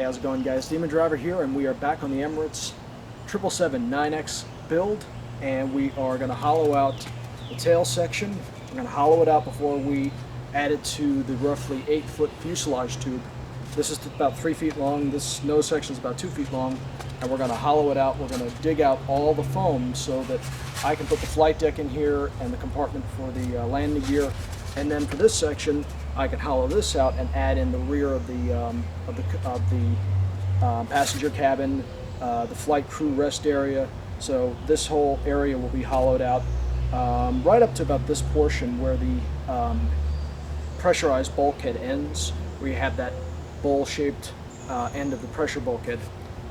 how's it going, guys? DemonDriver here, and we are back on the Emirates 777-9X build, and we are going to hollow out the tail section. We're going to hollow it out before we add it to the roughly 8-foot fuselage tube. This is about 3 feet long. This nose section is about 2 feet long, and we're going to hollow it out. We're going to dig out all the foam so that I can put the flight deck in here and the compartment for the landing gear. And then for this section, I can hollow this out and add in the rear of the passenger cabin, the flight crew rest area. So this whole area will be hollowed out right up to about this portion where the pressurized bulkhead ends, where you have that bowl-shaped end of the pressure bulkhead.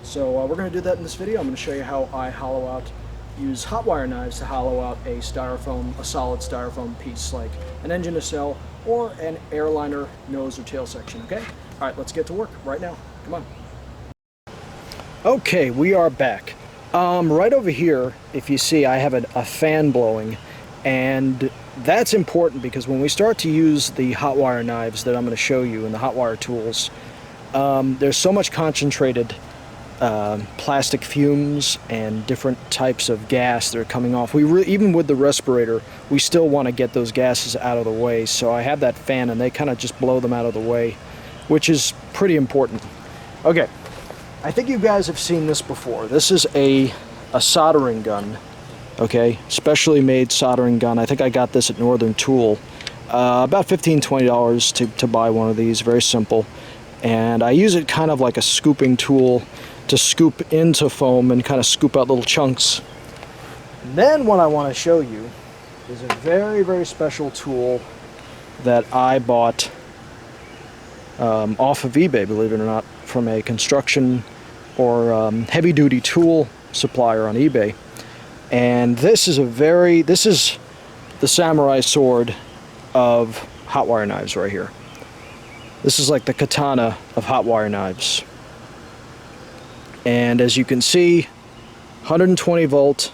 So we're going to do that in this video. I'm going to show you how I hollow out, use hot wire knives to hollow out a solid styrofoam piece, like an engine nacelle or an airliner nose or tail section. Okay? All right, let's get to work right now. Come on. Okay, we are back. Right over here, if you see, I have a fan blowing, and that's important because when we start to use the hot wire knives that I'm going to show you and the hot wire tools, there's so much concentrated plastic fumes and different types of gas that are coming off. Even with the respirator, we still want to get those gases out of the way. So I have that fan, and they kind of just blow them out of the way, which is pretty important. Okay, I think you guys have seen this before. This is a soldering gun. Okay, specially made soldering gun. I think I got this at Northern Tool. About $15–20 to buy one of these. Very simple. And I use it kind of like a scooping tool to scoop into foam and kind of scoop out little chunks. And then what I want to show you is a very, very special tool that I bought off of eBay, believe it or not, from a construction or heavy-duty tool supplier on eBay. And this is the samurai sword of hot wire knives right here. This is like the katana of hot wire knives. And as you can see, 120 volt,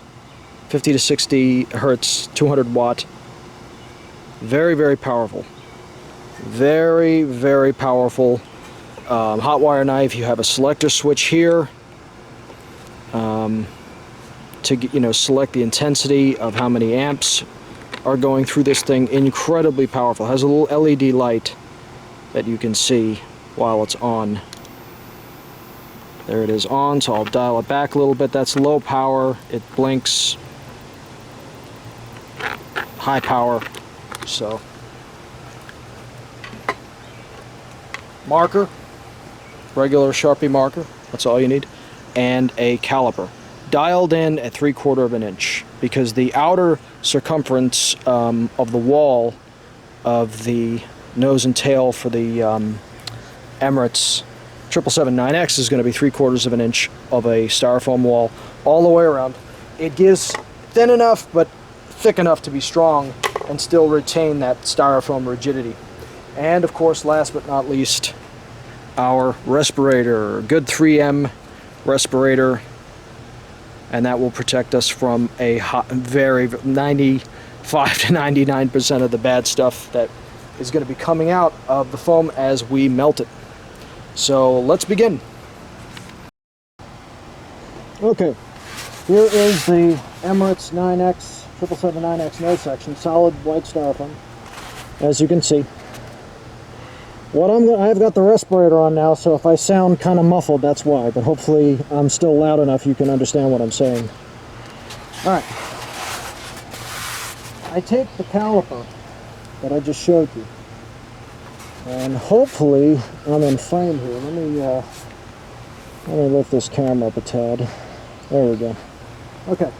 50 to 60 hertz, 200 watt. Very, very powerful. Very, very powerful hot wire knife. You have a selector switch here to select the intensity of how many amps are going through this thing. Incredibly powerful. It has a little LED light that you can see while it's on. There it is on, so I'll dial it back a little bit. That's low power. It blinks. High power. So, marker, regular Sharpie marker, that's all you need, and a caliper. Dialed in at 3/4 of an inch, because the outer circumference of the wall of the nose and tail for the Emirates 777-9X is going to be 3/4 of an inch of a styrofoam wall all the way around. It gives thin enough but thick enough to be strong and still retain that styrofoam rigidity. And of course, last but not least, our respirator, good 3M respirator, and that will protect us from a very 95 to 99% of the bad stuff that is going to be coming out of the foam as we melt it. So let's begin. Okay, here is the Emirates 777-9X nose section, solid white styrofoam, as you can see. I've got the respirator on now, so if I sound kind of muffled, that's why, but hopefully I'm still loud enough you can understand what I'm saying. Alright, I take the caliper that I just showed you, and hopefully I'm in frame here. Let me lift this camera up a tad. There we go. Okay.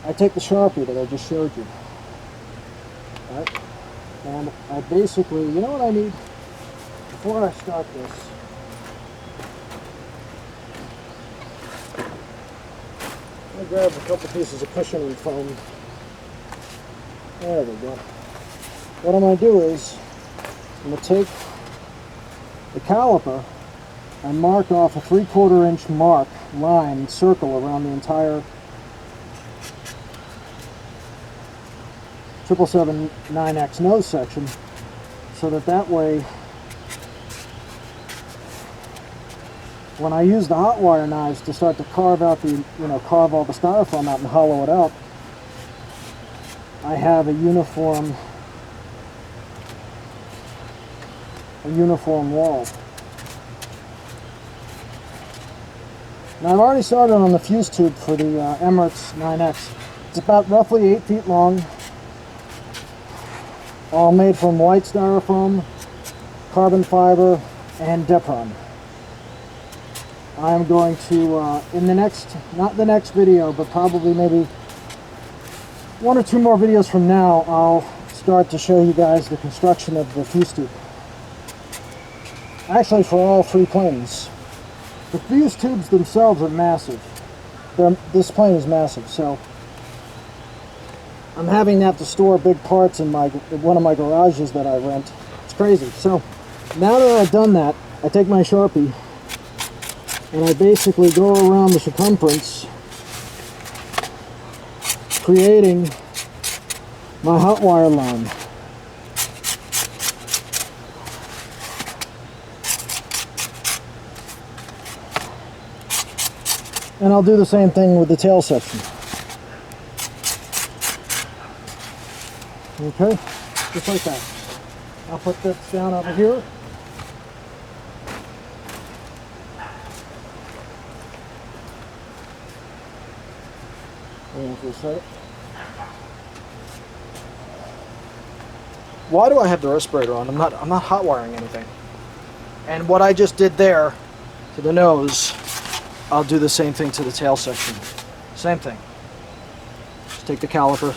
I take the Sharpie that I just showed you. Alright. And I basically, you know what I need? Before I start this, I grab a couple pieces of cushioning foam. There we go. What I'm going to do is, I'm going to take the caliper and mark off a 3/4 inch line circle around the entire 777-9X nose section, so that way when I use the hot wire knives to start to carve out the, carve all the styrofoam out and hollow it out, I have a uniform wall. Now I've already started on the fuse tube for the Emirates 9X. It's about roughly 8 feet long, all made from white styrofoam, carbon fiber, and Depron. I am going to, in the next, not the next video, but probably maybe 1 or 2 more videos from now, I'll start to show you guys the construction of the fuse tube. Actually, for all 3 planes. The fuse tubes themselves are massive. This plane is massive, so I'm having to have to store big parts in one of my garages that I rent. It's crazy. So now that I've done that, I take my Sharpie and I basically go around the circumference, creating my hot wire line. And I'll do the same thing with the tail section. Okay, just like that. I'll put this down over here. Why do I have the respirator on? I'm not hot wiring anything. And what I just did there to the nose, I'll do the same thing to the tail section. Same thing. Just take the caliper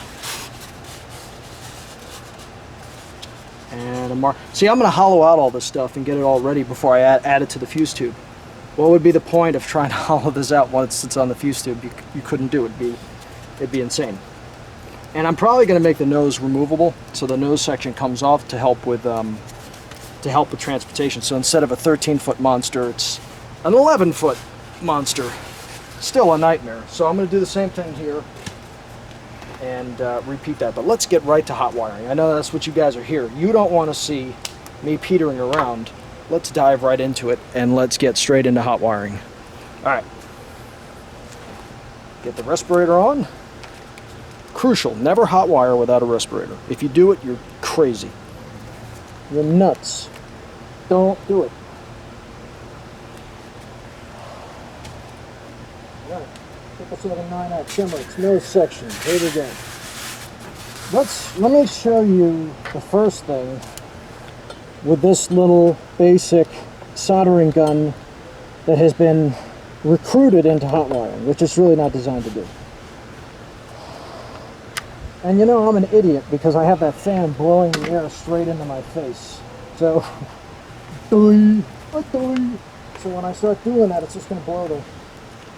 and a mark. See, I'm going to hollow out all this stuff and get it all ready before I add it to the fuse tube. What would be the point of trying to hollow this out once it's on the fuse tube? You couldn't do it. It'd be insane. And I'm probably going to make the nose removable, so the nose section comes off to help with transportation. So instead of a 13-foot monster, it's an 11-foot monster. Still a nightmare. So I'm going to do the same thing here and repeat that. But let's get right to hot wiring. I know that's what you guys are here. You don't want to see me petering around. Let's dive right into it and let's get straight into hot wiring. All right. Get the respirator on. Crucial, never hot wire without a respirator. If you do it, you're crazy. You're nuts. Don't do it. All right, 777-9X Emirates nose section. Here we go. Let me show you the first thing with this little basic soldering gun that has been recruited into hot wiring, which it's really not designed to do. And you know I'm an idiot because I have that fan blowing the air straight into my face. So, so when I start doing that, it's just going to blow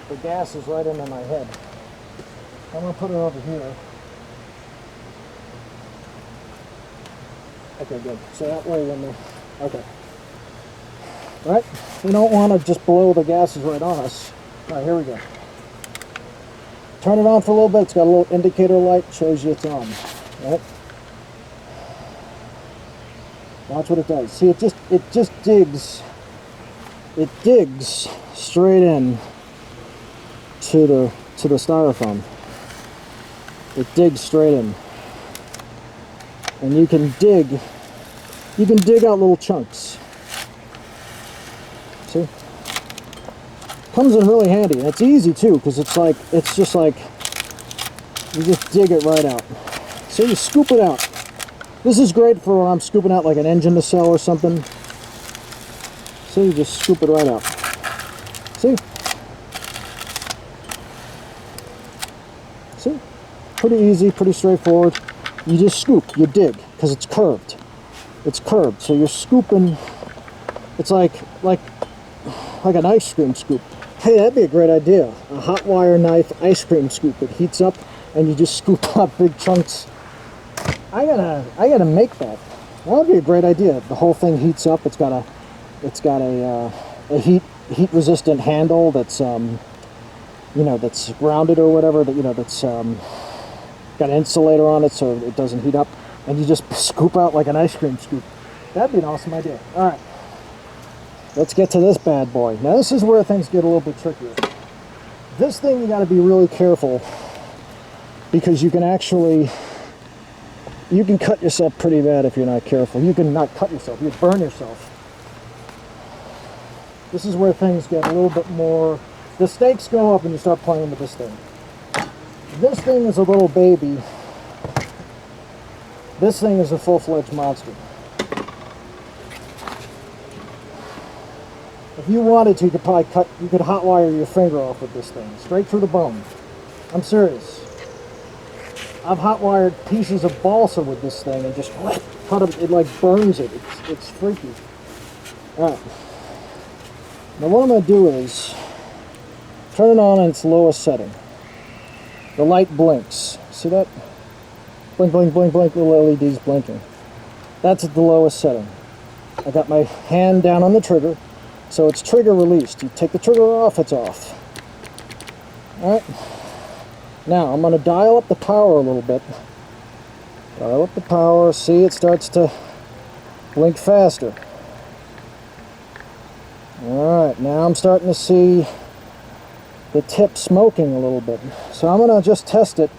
the gases right into my head. I'm going to put it over here. Okay, good. So that way when okay. Right? We don't want to just blow the gases right on us. All right, here we go. Turn it on for a little bit. It's got a little indicator light, shows you it's on. Right? Watch what it does. See, it just digs. It digs straight in to the styrofoam. It digs straight in, and you can dig out little chunks. See? Comes in really handy, and it's easy too, because it's just like you just dig it right out. So you scoop it out. This is great for when I'm scooping out like an engine to sell or something. So you just scoop it right out. See? See? Pretty easy, pretty straightforward. You just scoop, you dig, because it's curved. It's curved, so you're scooping. It's like an ice cream scoop. Hey, that'd be a great idea. A hot wire knife ice cream scoop. It heats up and you just scoop out big chunks. I gotta make that. That would be a great idea. The whole thing heats up. It's got a heat resistant handle that's that's rounded or whatever, that's got an insulator on it so it doesn't heat up, and you just scoop out like an ice cream scoop. That'd be an awesome idea. All right. let's get to this bad boy. Now this is where things get a little bit trickier. This thing you got to be really careful, because you can cut yourself pretty bad if you're not careful. You can not cut yourself, you burn yourself. This is where things get a little bit more, the stakes go up when you start playing with this thing. This thing is a little baby. This thing is a full-fledged monster. If you wanted to, you could probably you could hotwire your finger off with this thing, straight through the bone. I'm serious. I've hotwired pieces of balsa with this thing and just cut it, it like burns it. It's freaky. Alright. Now what I'm going to do is turn it on in its lowest setting. The light blinks. See that? Blink, blink, blink, blink, little LEDs blinking. That's at the lowest setting. I got my hand down on the trigger, so it's trigger released. You take the trigger off, it's off. Alright. Now I'm going to dial up the power a little bit. Dial up the power. See, it starts to blink faster. Alright, now I'm starting to see the tip smoking a little bit. So I'm going to just test it.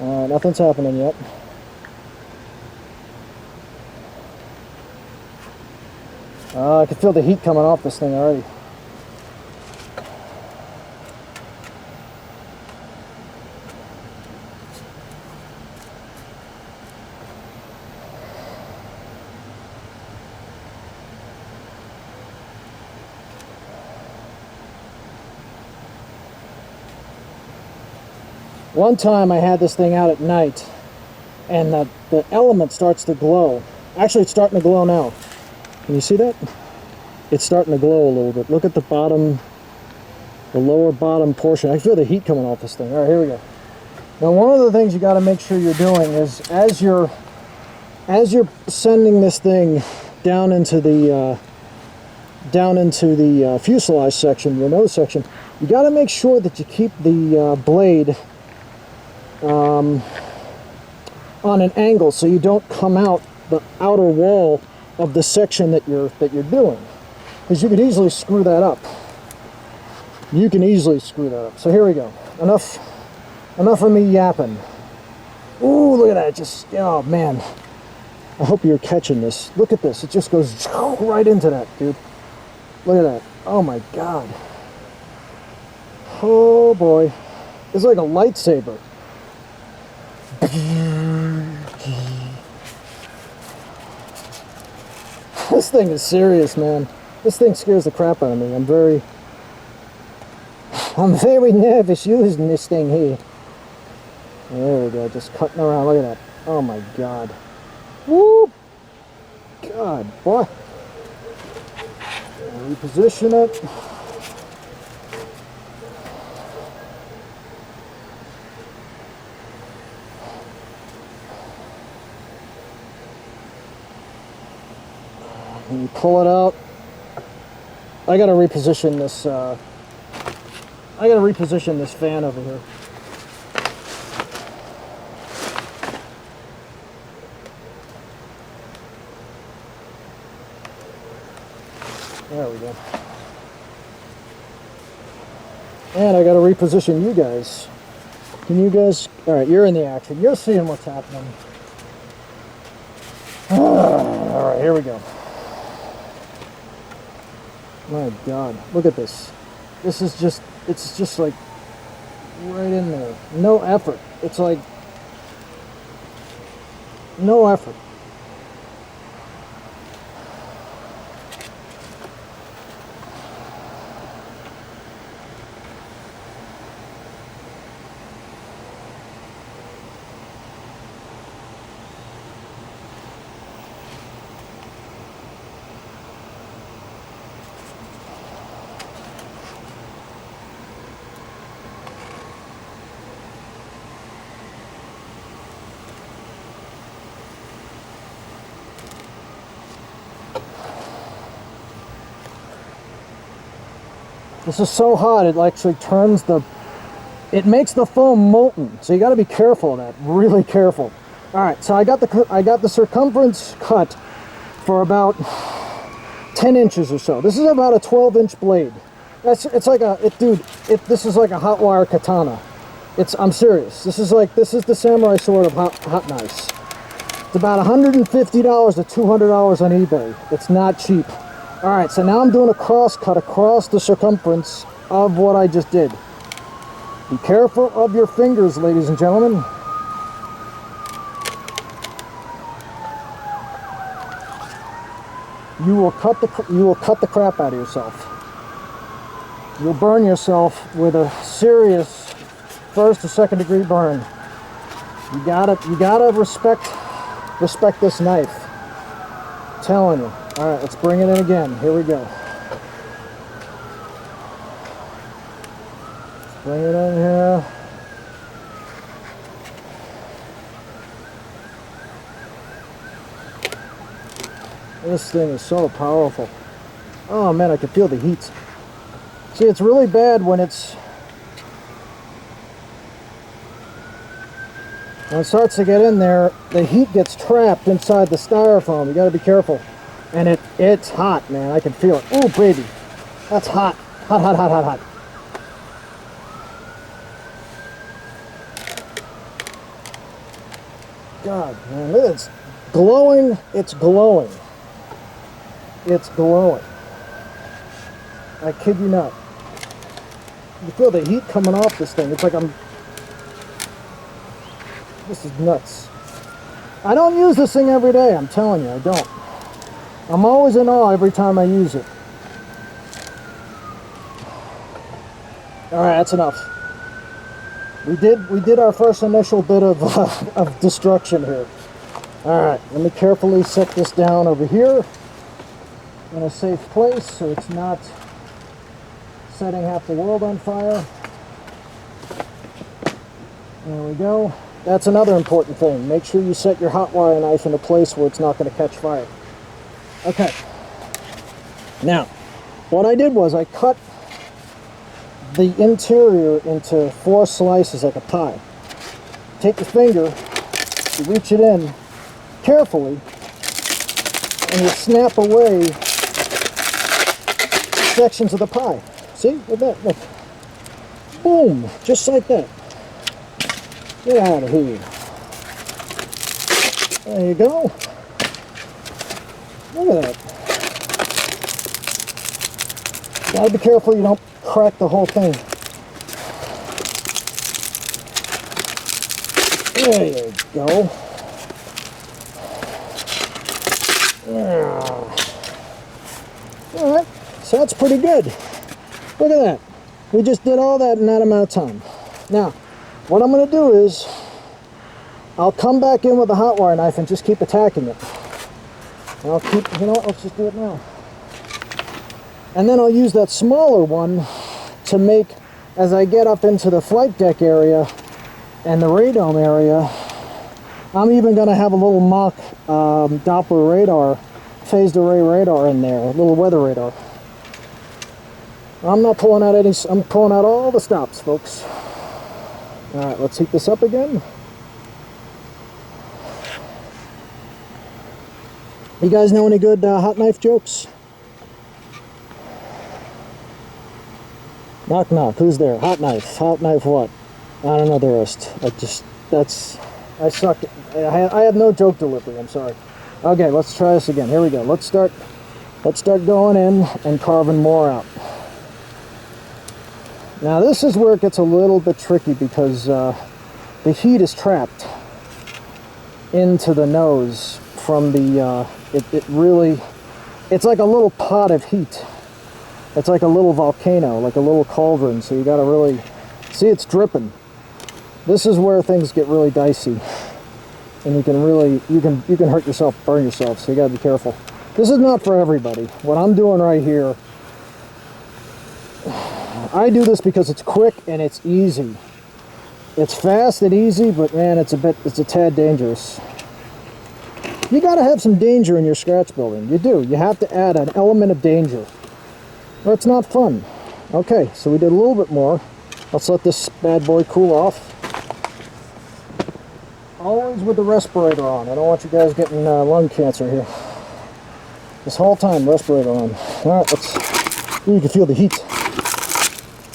Nothing's happening yet. I can feel the heat coming off this thing already. One time I had this thing out at night, and the element starts to glow. Actually, it's starting to glow now. Can you see that? It's starting to glow a little bit. Look at the bottom, the lower bottom portion. I feel the heat coming off this thing. All right, here we go. Now, one of the things you got to make sure you're doing is as you're sending this thing down into the fuselage section, your nose section, you got to make sure that you keep the blade on an angle so you don't come out the outer wall of the section that you're doing, because you could easily screw that up. You can easily screw that up. So here we go. Enough of me yapping. Ooh, look at that! Just, oh man. I hope you're catching this. Look at this. It just goes right into that, dude. Look at that. Oh my god. Oh boy. It's like a lightsaber. This thing is serious, man. This thing scares the crap out of me. I'm very nervous using this thing here. There we go, just cutting around. Look at that. Oh my god. Woo! God, boy. Reposition it. And you pull it out. I gotta reposition this. This fan over here. There we go. And I gotta reposition you guys. Can you guys? All right, you're in the action. You're seeing what's happening. All right, here we go. My God, look at this. This is just, it's just like right in there. No effort. It's like no effort. This is so hot, it actually turns it makes the foam molten. So you got to be careful of that, really careful. All right, so I got the circumference cut for about 10 inches or so. This is about a 12-inch blade. It's like this is like a hot wire katana. I'm serious. This is the samurai sword of hot knives. It's about $150 to $200 on eBay. It's not cheap. All right, so now I'm doing a cross cut across the circumference of what I just did. Be careful of your fingers, ladies and gentlemen. You will cut the crap out of yourself. You'll burn yourself with a serious first or second degree burn. You gotta respect this knife. I'm telling you. All right, let's bring it in again. Here we go. Bring it in here. This thing is so powerful. Oh man, I can feel the heat. See, it's really bad when it starts to get in there, the heat gets trapped inside the styrofoam. You gotta be careful. And it's hot, man. I can feel it. Oh, baby. That's hot. Hot, hot, hot, hot, hot. God, man, it's glowing. It's glowing. It's glowing. I kid you not. You feel the heat coming off this thing. It's like this is nuts. I don't use this thing every day, I'm telling you, I don't. I'm always in awe every time I use it. Alright, that's enough. We did our first initial bit of destruction here. Alright, let me carefully set this down over here in a safe place so it's not setting half the world on fire. There we go. That's another important thing. Make sure you set your hot wire knife in a place where it's not going to catch fire. Okay. Now, what I did was I cut the interior into 4 slices like a pie. Take your finger, you reach it in carefully, and you snap away sections of the pie. See? Look at that. Look. Boom! Just like that. Get out of here. There you go. Look at that. You gotta be careful you don't crack the whole thing. There you go. Alright, so that's pretty good. Look at that. We just did all that in that amount of time. Now, what I'm going to do is, I'll come back in with a hot wire knife and just keep attacking it. And I'll keep, you know what, let's just do it now. And then I'll use that smaller one to make, as I get up into the flight deck area and the radome area, I'm even going to have a little mock Doppler radar, phased array radar in there, a little weather radar. I'm not pulling out any, I'm pulling out all the stops, folks. Alright, let's heat this up again. You guys know any good hot knife jokes? Knock knock, who's there? Hot knife what? I don't know the rest. I suck. I have no joke delivery, I'm sorry. Okay, let's try this again. Here we go. Let's start going in and carving more out. Now this is where it gets a little bit tricky because the heat is trapped into the nose from the, it's like a little pot of heat. It's like a little volcano, like a little cauldron, so you gotta really, see it's dripping. This is where things get really dicey. And you can hurt yourself, burn yourself, so you gotta be careful. This is not for everybody. What I'm doing right here, I do this because it's quick and it's easy. It's fast and easy, but man, it's a tad dangerous. You gotta have some danger in your scratch building. You do. You have to add an element of danger, or it's not fun. Okay, so we did a little bit more. Let's let this bad boy cool off. Always with the respirator on. I don't want you guys getting lung cancer here. This whole time, respirator on. Alright, let's... Ooh, you can feel the heat.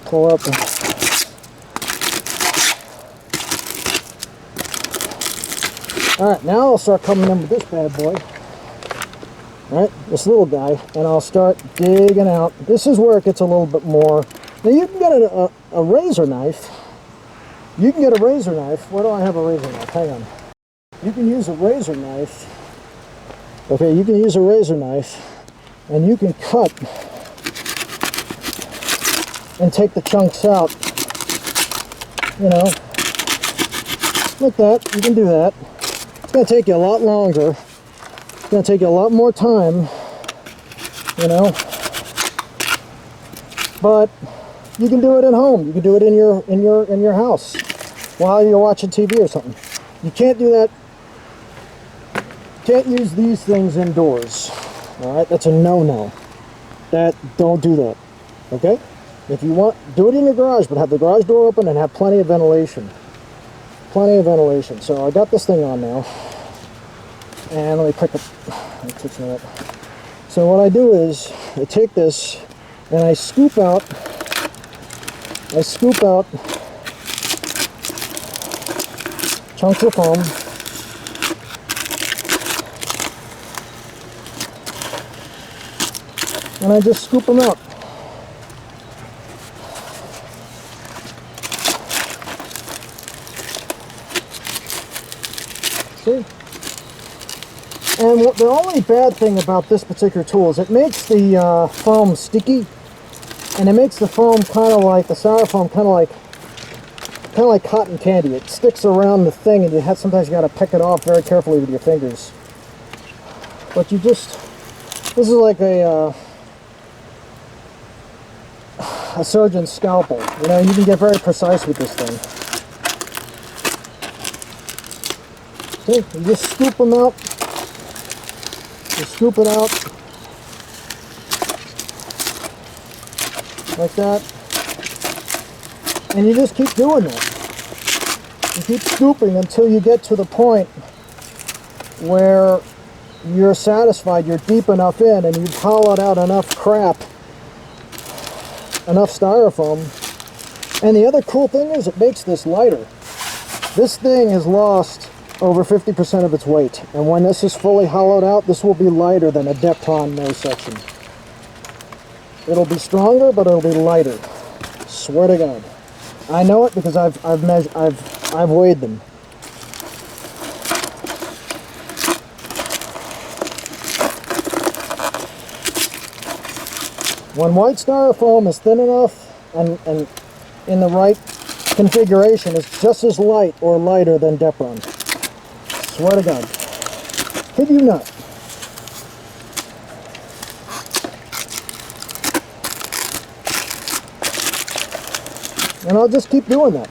Pull up. Alright, now I'll start coming in with this bad boy. Alright, this little guy. And I'll start digging out. This is where it gets a little bit more... Now you can get a razor knife. You can get a razor knife. Where do I have a razor knife? Hang on. You can use a razor knife. Okay, you can use a razor knife. And you can cut and take the chunks out. You know, like that. You can do that. It's going to take you a lot longer. It's going to take you a lot more time. You know, but you can do it at home. You can do it in your house while you're watching TV or something. You can't do that. Can't use these things indoors. All right, that's a no-no. Don't do that. Okay? If you want, do it in your garage, but have the garage door open and have plenty of ventilation. Plenty of ventilation. So I got this thing on now, and let me pick up. Let me fix it up. So what I do is I take this and I scoop out. Chunks of foam. And I just scoop them out. See? And the only bad thing about this particular tool is it makes the foam sticky, and it makes the foam kind of like the styrofoam, kind of like cotton candy. It sticks around the thing, and sometimes you got to pick it off very carefully with your fingers. But this is like a surgeon's scalpel. You know, you can get very precise with this thing. See, you just scoop them out. You scoop it out like that, and you just keep doing that. You keep scooping until you get to the point where you're satisfied, you're deep enough in, and you've hollowed out enough crap, enough styrofoam. And the other cool thing is it makes this lighter. This thing has lost over 50% of its weight, and when this is fully hollowed out, this will be lighter than a Depron nose section. It'll be stronger, but it'll be lighter. Swear to God. I know it because I've weighed them. When white styrofoam is thin enough and in the right configuration, it's just as light or lighter than Depron. Swear to God. Kid you not. And I'll just keep doing that.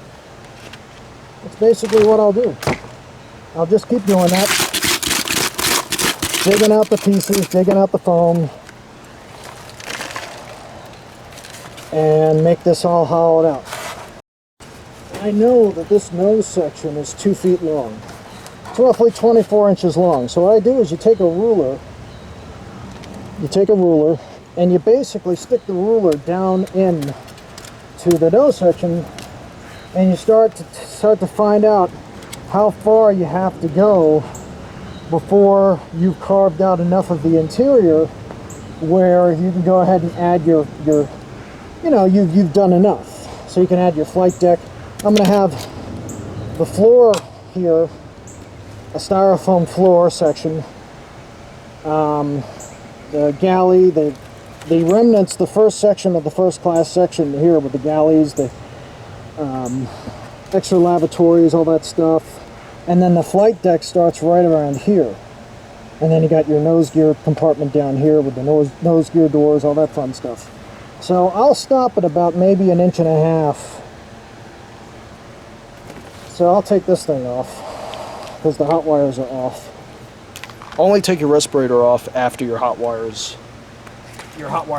That's basically what I'll do. I'll just keep doing that. Digging out the pieces, digging out the foam, and make this all hollowed out. I know that this nose section is 2 feet long. It's roughly 24 inches long. So what I do is you take a ruler, and you basically stick the ruler down in to the nose section, and you start to find out how far you have to go before you've carved out enough of the interior where you can go ahead and add your you know, you've done enough. So you can add your flight deck. I'm going to have the floor here, a styrofoam floor section, the galley, the remnants, the first section of the first class section here with the galleys, the extra lavatories, all that stuff. And then the flight deck starts right around here. And then you got your nose gear compartment down here with the nose gear doors, all that fun stuff. So I'll stop at about maybe 1.5 inches. So I'll take this thing off because the hot wires are off. Only take your respirator off after your hot wire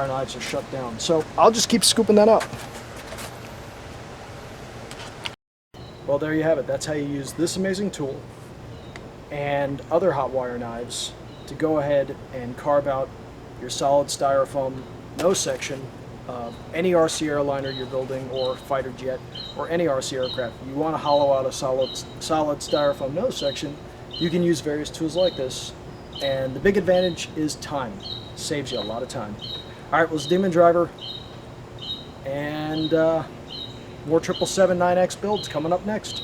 knives are shut down. So I'll just keep scooping that up. Well, there you have it. That's how you use this amazing tool and other hot wire knives to go ahead and carve out your solid styrofoam nose section of any RC airliner you're building, or fighter jet, or any RC aircraft. You want to hollow out a solid styrofoam nose section, you can use various tools like this. And the big advantage is time. Saves you a lot of time. Alright, well, it's DemonDriver, and more 777-9X builds coming up next.